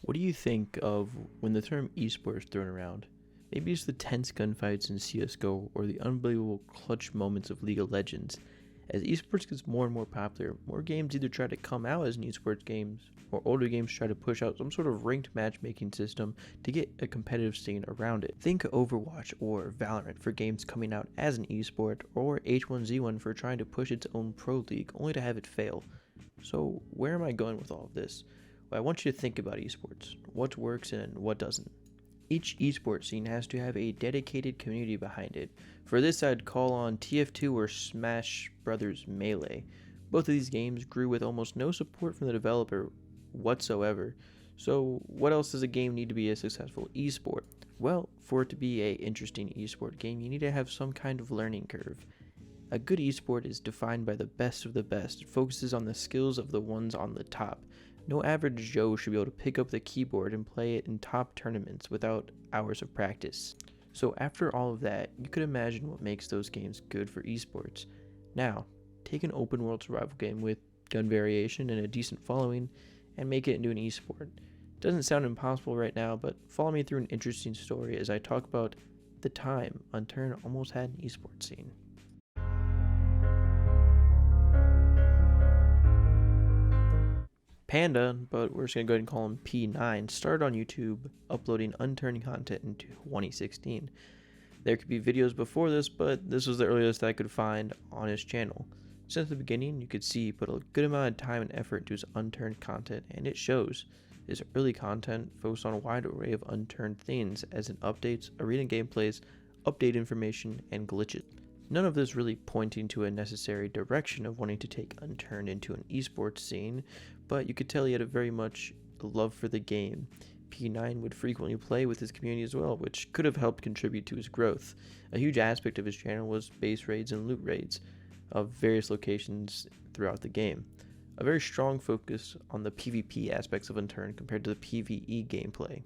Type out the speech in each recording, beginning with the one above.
What do you think of when the term esport is thrown around? Maybe it's the tense gunfights in CSGO or the unbelievable clutch moments of League of Legends. As esports gets more and more popular, more games either try to come out as an esports games, or older games try to push out some sort of ranked matchmaking system to get a competitive scene around it. Think Overwatch or Valorant for games coming out as an esport, or H1Z1 for trying to push its own pro league only to have it fail. So where am I going with all of this? Well, I want you to think about esports, what works and what doesn't. Each esports scene has to have a dedicated community behind it. For this, I'd call on TF2 or Smash Brothers Melee. Both of these games grew with almost no support from the developer whatsoever. So what else does a game need to be a successful esport? Well, for it to be an interesting esport game, you need to have some kind of learning curve. A good esport is defined by the best of the best. It focuses on the skills of the ones on the top. No average Joe should be able to pick up the keyboard and play it in top tournaments without hours of practice. So after all of that, you could imagine what makes those games good for esports. Now, take an open world survival game with gun variation and a decent following and make it into an esport. Doesn't sound impossible right now, but follow me through an interesting story as I talk about the time Unturned almost had an esports scene. Panda, but we're just going to go ahead and call him P9, started on YouTube uploading unturned content in 2016. There could be videos before this, but this was the earliest I could find on his channel. Since the beginning, you could see he put a good amount of time and effort into his unturned content, and it shows. His early content focused on a wide array of unturned themes, as in updates, arena gameplays, update information, and glitches. None of this really pointing to a necessary direction of wanting to take Unturned into an esports scene, but you could tell he had a very much love for the game. P9 would frequently play with his community as well, which could have helped contribute to his growth. A huge aspect of his channel was base raids and loot raids of various locations throughout the game. A very strong focus on the PvP aspects of Unturned compared to the PvE gameplay.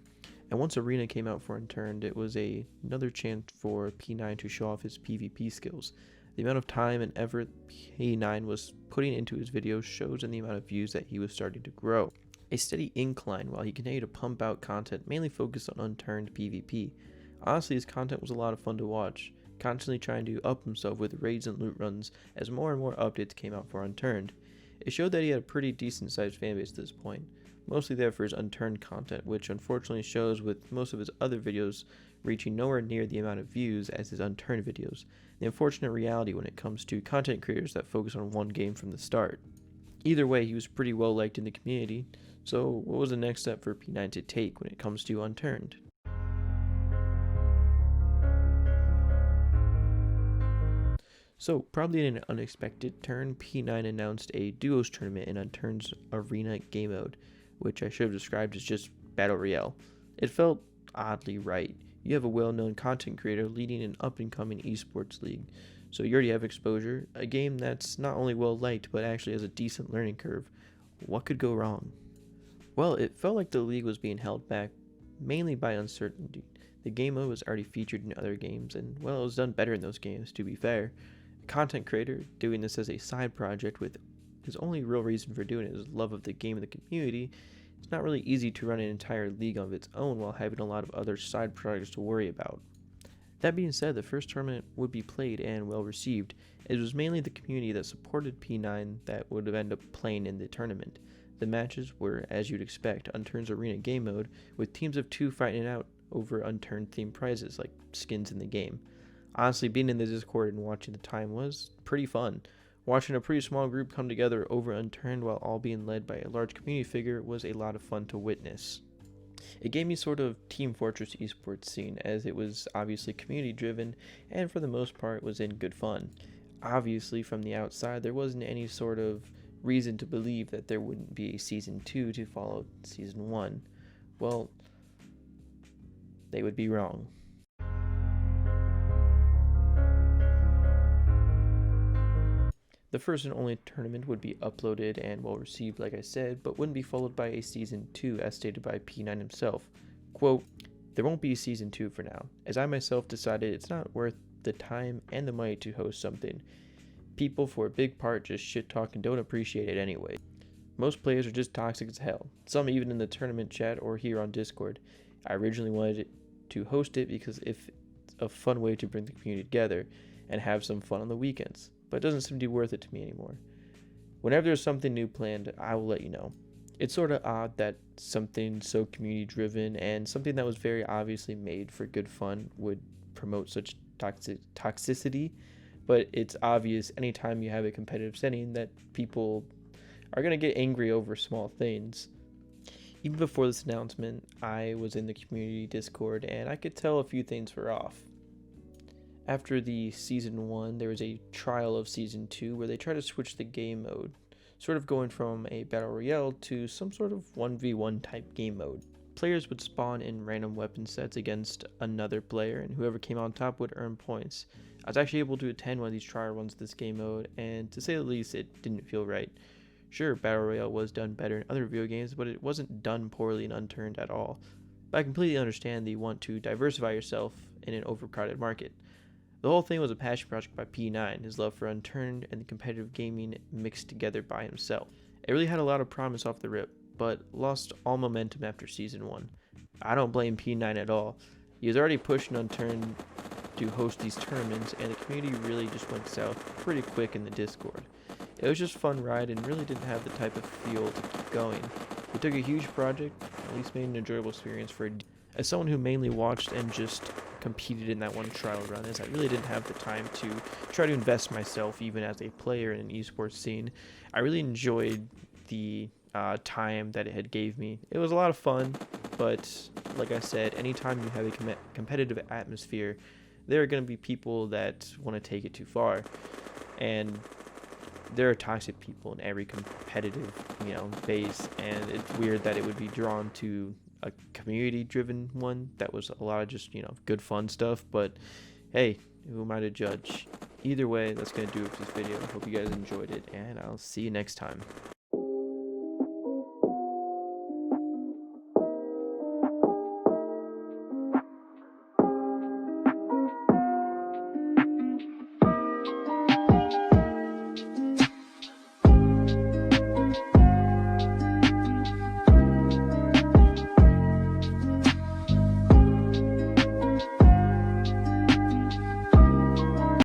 And once Arena came out for Unturned, it was another chance for P9 to show off his PvP skills. The amount of time and effort P9 was putting into his videos shows in the amount of views that he was starting to grow. A steady incline while he continued to pump out content mainly focused on Unturned PvP. Honestly, his content was a lot of fun to watch, constantly trying to up himself with raids and loot runs as more and more updates came out for Unturned. It showed that he had a pretty decent sized fanbase at this point, mostly there for his Unturned content, which unfortunately shows with most of his other videos reaching nowhere near the amount of views as his Unturned videos. The unfortunate reality when it comes to content creators that focus on one game from the start. Either way, he was pretty well liked in the community, so what was the next step for P9 to take when it comes to Unturned? So, probably in an unexpected turn, P9 announced a duos tournament in Unturned's Arena game mode, which I should have described as just Battle Royale. It felt oddly right. You have a well-known content creator leading an up-and-coming esports league, so you already have exposure, a game that's not only well-liked but actually has a decent learning curve. What could go wrong? Well, it felt like the league was being held back mainly by uncertainty. The game mode was already featured in other games, and well, it was done better in those games, to be fair. A content creator doing this as a side project with his only real reason for doing it is love of the game and the community. It's not really easy to run an entire league of its own while having a lot of other side projects to worry about. That being said, the first tournament would be played and well received. It was mainly the community that supported P9 that would have ended up playing in the tournament. The matches were, as you'd expect, Unturned's Arena game mode, with teams of 2 fighting it out over Unturned themed prizes like skins in the game. Honestly, being in the Discord and watching the time was pretty fun. Watching a pretty small group come together over Unturned while all being led by a large community figure was a lot of fun to witness. It gave me sort of Team Fortress esports scene, as it was obviously community driven and for the most part was in good fun. Obviously from the outside there wasn't any sort of reason to believe that there wouldn't be a Season 2 to follow Season 1. Well, they would be wrong. The first and only tournament would be uploaded and well received, like I said, but wouldn't be followed by a Season 2 as stated by P9 himself. Quote, "There won't be a Season 2 for now, as I myself decided it's not worth the time and the money to host something. People for a big part just shit talk and don't appreciate it anyway." Most players are just toxic as hell, some even in the tournament chat or here on Discord. I originally wanted to host it because if it's a fun way to bring the community together and have some fun on the weekends, but it doesn't seem to be worth it to me anymore. Whenever there's something new planned, I will let you know. It's sort of odd that something so community driven and something that was very obviously made for good fun would promote such toxicity, but it's obvious anytime you have a competitive setting that people are going to get angry over small things. Even before this announcement, I was in the community Discord and I could tell a few things were off. After the Season 1, there was a trial of Season 2 where they tried to switch the game mode, sort of going from a Battle Royale to some sort of 1v1 type game mode. Players would spawn in random weapon sets against another player, and whoever came on top would earn points. I was actually able to attend one of these trial runs of this game mode, and to say the least, it didn't feel right. Sure, Battle Royale was done better in other video games, but it wasn't done poorly in Unturned at all. But I completely understand the want to diversify yourself in an overcrowded market. The whole thing was a passion project by P9, his love for Unturned and the competitive gaming mixed together by himself. It really had a lot of promise off the rip, but lost all momentum after Season 1. I don't blame P9 at all. He was already pushing Unturned to host these tournaments, and the community really just went south pretty quick in the Discord. It was just a fun ride and really didn't have the type of feel to keep going. We took a huge project, at least made an enjoyable experience for as someone who mainly watched and just competed in that one trial run, as I really didn't have the time to try to invest myself even as a player in an esports scene. I really enjoyed the time that it had gave me. It was a lot of fun, but like I said, anytime you have a competitive atmosphere, there are going to be people that want to take it too far, and there are toxic people in every competitive base, and it's weird that it would be drawn to a community driven one that was a lot of just good fun stuff. But hey, who am I to judge? Either way, that's gonna do it for this video. Hope you guys enjoyed it, and I'll see you next time.